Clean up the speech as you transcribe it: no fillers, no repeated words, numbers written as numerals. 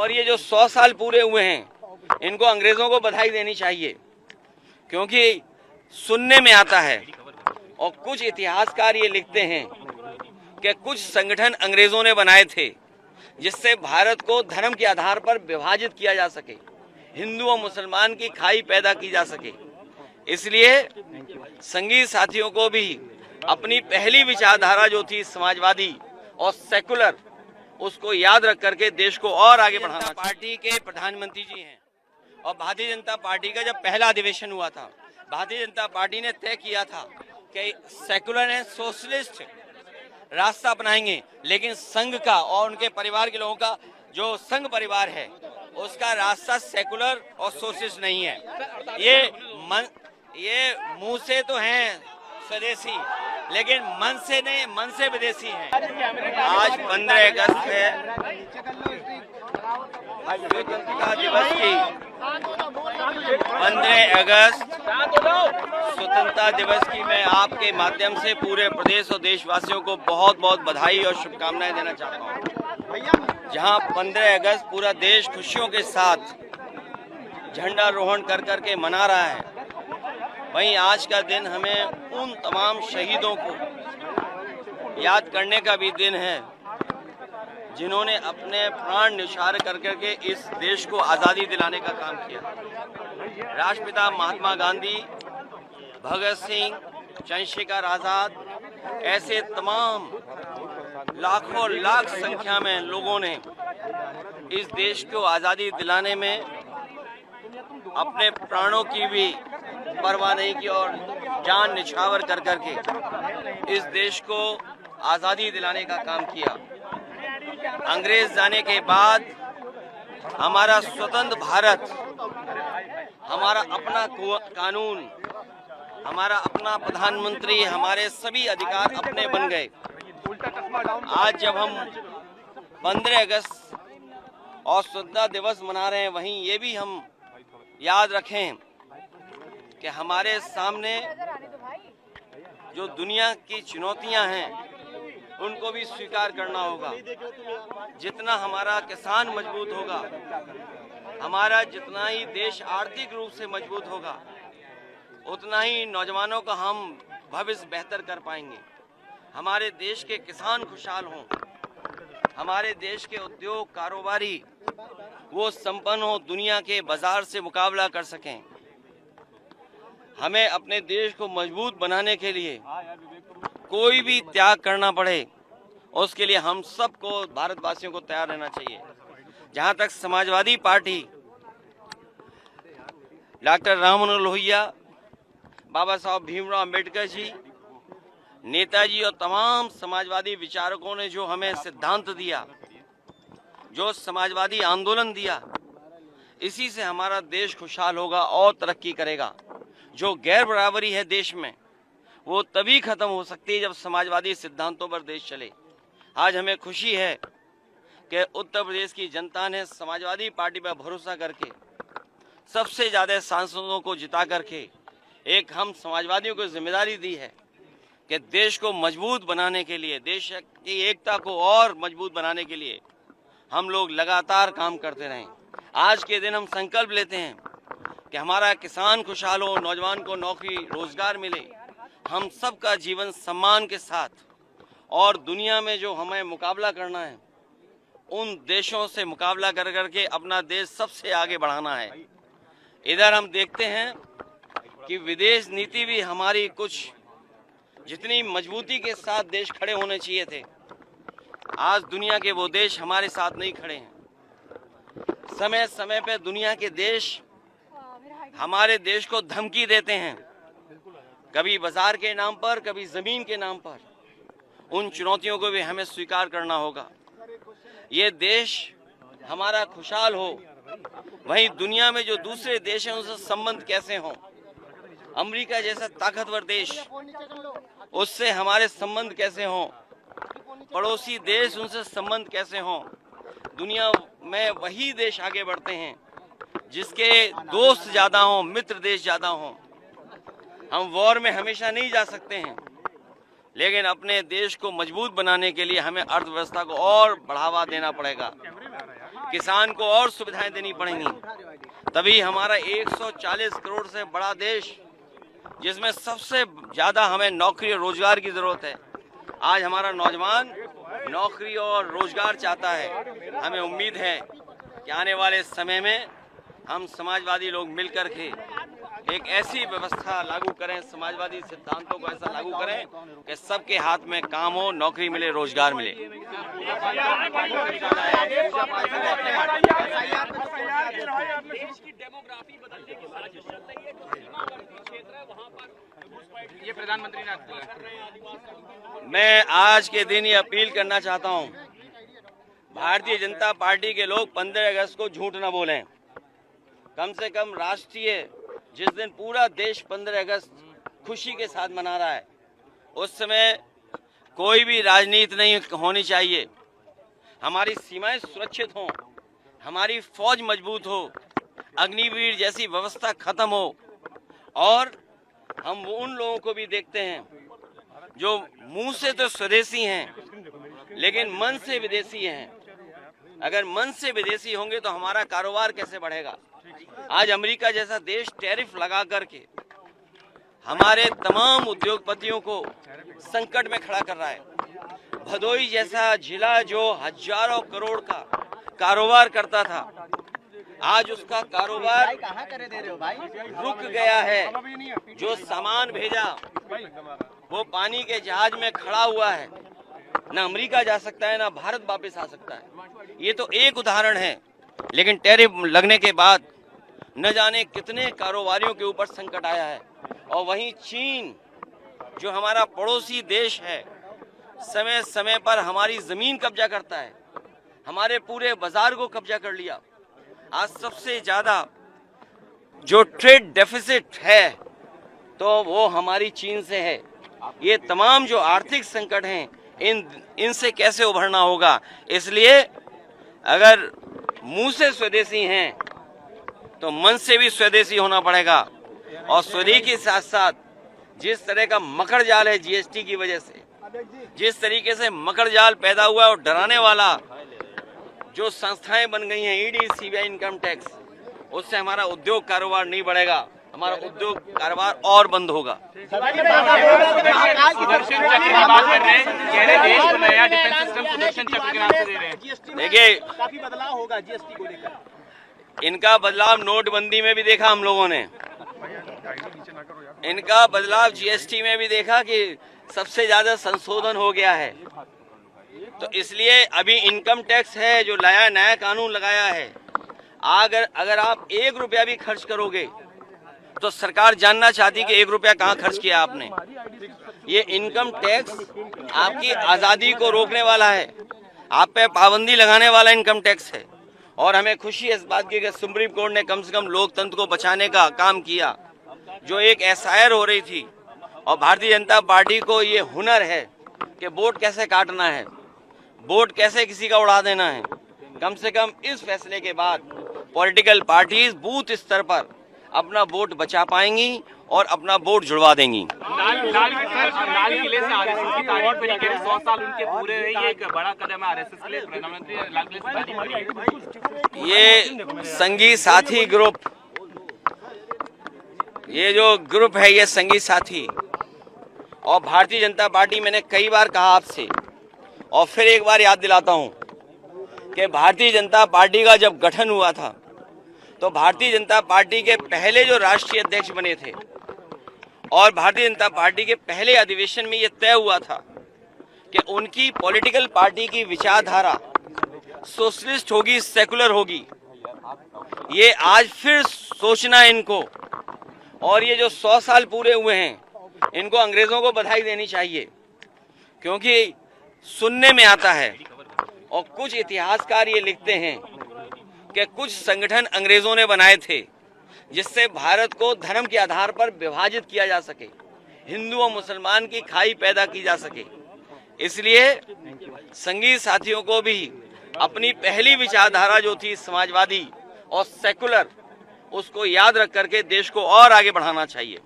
और ये जो 100 साल पूरे हुए हैं, इनको अंग्रेजों को बधाई देनी चाहिए, क्योंकि सुनने में आता है और कुछ इतिहासकार ये लिखते हैं कि कुछ संगठन अंग्रेजों ने बनाए थे जिससे भारत को धर्म के आधार पर विभाजित किया जा सके, हिंदू और मुसलमान की खाई पैदा की जा सके। इसलिए संगीत साथियों को भी अपनी पहली विचारधारा जो थी समाजवादी और सेकुलर, उसको याद रख करके देश को और आगे बढ़ाना। पार्टी के प्रधानमंत्री जी हैं और भारतीय जनता पार्टी का जब पहला अधिवेशन हुआ था, भारतीय जनता पार्टी ने तय किया था कि सेकुलर एंड सोशलिस्ट रास्ता अपनाएंगे, लेकिन संघ का और उनके परिवार के लोगों का जो संघ परिवार है उसका रास्ता सेकुलर और सोशलिस्ट नहीं है। ये मुंह से तो हैं स्वदेशी, लेकिन मन से नहीं, मन से विदेशी हैं। आज 15 अगस्त है, स्वतंत्रता दिवस की 15 अगस्त स्वतंत्रता दिवस की मैं आपके माध्यम से पूरे प्रदेश और देशवासियों को बहुत बहुत बधाई और शुभकामनाएं देना चाहता हूं। जहां 15 अगस्त पूरा देश खुशियों के साथ झंडारोहण कर करके मना रहा है, वहीं आज का दिन हमें उन तमाम शहीदों को याद करने का भी दिन है जिन्होंने अपने प्राण न्यौछावर कर करके इस देश को आज़ादी दिलाने का काम किया। राष्ट्रपिता महात्मा गांधी, भगत सिंह, चंद्रशेखर आज़ाद, ऐसे तमाम लाखों लाख संख्या में लोगों ने इस देश को आज़ादी दिलाने में अपने प्राणों की भी परवाह नहीं की और जान निछावर कर करके इस देश को आज़ादी दिलाने का काम किया। अंग्रेज जाने के बाद हमारा स्वतंत्र भारत, हमारा अपना कानून, हमारा अपना प्रधानमंत्री, हमारे सभी अधिकार अपने बन गए। आज जब हम 15 अगस्त और स्वतंत्रता दिवस मना रहे हैं, वहीं ये भी हम याद रखें कि हमारे सामने जो दुनिया की चुनौतियां हैं उनको भी स्वीकार करना होगा। जितना हमारा किसान मजबूत होगा, हमारा जितना ही देश आर्थिक रूप से मजबूत होगा, उतना ही नौजवानों का हम भविष्य बेहतर कर पाएंगे। हमारे देश के किसान खुशहाल हों, हमारे देश के उद्योग कारोबारी वो संपन्न हो, दुनिया के बाजार से मुकाबला कर सकें। हमें अपने देश को मजबूत बनाने के लिए कोई भी त्याग करना पड़े, उसके लिए हम सबको, भारतवासियों को तैयार रहना चाहिए। जहां तक समाजवादी पार्टी, डॉक्टर राम मनोहर लोहिया, बाबा साहब भीमराव अंबेडकर जी, नेताजी और तमाम समाजवादी विचारकों ने जो हमें सिद्धांत दिया, जो समाजवादी आंदोलन दिया, इसी से हमारा देश खुशहाल होगा और तरक्की करेगा। जो गैर बराबरी है देश में, वो तभी खत्म हो सकती है जब समाजवादी सिद्धांतों पर देश चले। आज हमें खुशी है कि उत्तर प्रदेश की जनता ने समाजवादी पार्टी पर भरोसा करके सबसे ज़्यादा सांसदों को जिता करके एक हम समाजवादियों को जिम्मेदारी दी है कि देश को मजबूत बनाने के लिए, देश की एकता को और मजबूत बनाने के लिए हम लोग लगातार काम करते रहें। आज के दिन हम संकल्प लेते हैं कि हमारा किसान खुशहाल हो, नौजवान को नौकरी रोजगार मिले, हम सबका जीवन सम्मान के साथ, और दुनिया में जो हमें मुकाबला करना है उन देशों से मुकाबला कर करके अपना देश सबसे आगे बढ़ाना है। इधर हम देखते हैं कि विदेश नीति भी हमारी कुछ जितनी मजबूती के साथ देश खड़े होने चाहिए थे, आज दुनिया के वो देश हमारे साथ नहीं खड़े हैं। समय समय पे दुनिया के देश हमारे देश को धमकी देते हैं, कभी बाजार के नाम पर, कभी जमीन के नाम पर। उन चुनौतियों को भी हमें स्वीकार करना होगा। ये देश हमारा खुशहाल हो, वहीं दुनिया में जो दूसरे देश हैं उनसे संबंध कैसे हों। अमेरिका जैसा ताकतवर देश, उससे हमारे संबंध कैसे हों, पड़ोसी देश उनसे संबंध कैसे हों। दुनिया में वही देश आगे बढ़ते हैं जिसके दोस्त ज़्यादा हों, मित्र देश ज़्यादा हों। हम वॉर में हमेशा नहीं जा सकते हैं, लेकिन अपने देश को मजबूत बनाने के लिए हमें अर्थव्यवस्था को और बढ़ावा देना पड़ेगा। किसान को और सुविधाएं देनी पड़ेंगी, तभी हमारा 140 करोड़ से बड़ा देश, जिसमें सबसे ज्यादा हमें नौकरी और रोजगार की जरूरत है, आज हमारा नौजवान नौकरी और रोजगार चाहता है। हमें उम्मीद है कि आने वाले समय में हम समाजवादी लोग मिलकर के एक ऐसी व्यवस्था लागू करें, समाजवादी सिद्धांतों को ऐसा लागू करें कि सबके हाथ में काम हो, नौकरी मिले, रोजगार मिले। ये प्रधानमंत्री ने मैं आज के दिन ये अपील करना चाहता हूं, भारतीय जनता पार्टी के लोग 15 अगस्त को झूठ न बोलें। कम से कम राष्ट्रीय, जिस दिन पूरा देश 15 अगस्त खुशी के साथ मना रहा है, उस समय कोई भी राजनीति नहीं होनी चाहिए। हमारी सीमाएं सुरक्षित हों, हमारी फौज मजबूत हो, अग्निवीर जैसी व्यवस्था खत्म हो, और हम उन लोगों को भी देखते हैं जो मुंह से तो स्वदेशी हैं लेकिन मन से विदेशी हैं। अगर मन से विदेशी होंगे तो हमारा कारोबार कैसे बढ़ेगा? आज अमेरिका जैसा देश टैरिफ लगा करके हमारे तमाम उद्योगपतियों को संकट में खड़ा कर रहा है। भदोई जैसा जिला जो हजारों करोड़ का कारोबार करता था, आज उसका कारोबार रुक गया है। जो सामान भेजा वो पानी के जहाज में खड़ा हुआ है, ना अमेरिका जा सकता है ना भारत वापस आ सकता है। ये तो एक उदाहरण है, लेकिन टैरिफ लगने के बाद न जाने कितने कारोबारियों के ऊपर संकट आया है। और वहीं चीन जो हमारा पड़ोसी देश है, समय समय पर हमारी जमीन कब्जा करता है, हमारे पूरे बाजार को कब्जा कर लिया। आज सबसे ज्यादा जो ट्रेड डेफिसिट है तो वो हमारी चीन से है। ये तमाम जो आर्थिक संकट हैं, इनसे कैसे उभरना होगा? इसलिए अगर मुंह से स्वदेशी हैं तो मन से भी स्वदेशी होना पड़ेगा। और स्वदेशी के साथ साथ जिस तरह का मकड़ जाल है जीएसटी की वजह से, जिस तरीके से मकड़ जाल पैदा हुआ है और डराने वाला जो संस्थाएं बन गई हैं, ईडी, सीबीआई, इनकम टैक्स, उससे हमारा उद्योग कारोबार नहीं बढ़ेगा, हमारा उद्योग कारोबार और बंद होगा। देखिए, काफी बदलाव होगा जीएसटी को लेकर। इनका बदलाव नोटबंदी में भी देखा हम लोगों ने, इनका बदलाव जीएसटी में भी देखा कि सबसे ज्यादा संशोधन हो गया है। तो इसलिए अभी इनकम टैक्स है जो नया कानून लगाया है, अगर आप 1 रुपया भी खर्च करोगे तो सरकार जानना चाहती कि 1 रुपया कहाँ खर्च किया आपने। ये इनकम टैक्स आपकी आज़ादी को रोकने वाला है, आप पे पाबंदी लगाने वाला इनकम टैक्स है। और हमें खुशी है इस बात की कि सुप्रीम कोर्ट ने कम से कम लोकतंत्र को बचाने का काम किया। जो एक एसआईआर हो रही थी, और भारतीय जनता पार्टी को ये हुनर है कि वोट कैसे काटना है, वोट कैसे किसी का उड़ा देना है। कम से कम इस फैसले के बाद पॉलिटिकल पार्टीज बूथ स्तर पर अपना वोट बचा पाएंगी और अपना वोट जुड़वा देंगी। लाल किले से आरएसएस की तारीफ पे कह रहे 100 साल उनके पूरे हुए, ये एक बड़ा कदम है आरएसएस के लिए। प्रधानमंत्री लाल किले से तारीफ करी। ये संगी साथी ग्रुप, ये जो ग्रुप है, ये संगी साथी और भारतीय जनता पार्टी, मैंने कई बार कहा आपसे और फिर एक बार याद दिलाता हूं कि भारतीय जनता पार्टी का जब गठन हुआ था तो भारतीय जनता पार्टी के पहले जो राष्ट्रीय अध्यक्ष बने थे और भारतीय जनता पार्टी के पहले अधिवेशन में ये तय हुआ था कि उनकी पॉलिटिकल पार्टी की विचारधारा सोशलिस्ट होगी, सेकुलर होगी। ये आज फिर सोचना इनको, और ये जो 100 साल पूरे हुए हैं, इनको अंग्रेजों को बधाई देनी चाहिए, क्योंकि सुनने में आता है और कुछ इतिहासकार ये लिखते हैं कि कुछ संगठन अंग्रेजों ने बनाए थे जिससे भारत को धर्म के आधार पर विभाजित किया जा सके, हिंदू और मुसलमान की खाई पैदा की जा सके। इसलिए संगी साथियों को भी अपनी पहली विचारधारा जो थी समाजवादी और सेकुलर, उसको याद रख करके देश को और आगे बढ़ाना चाहिए।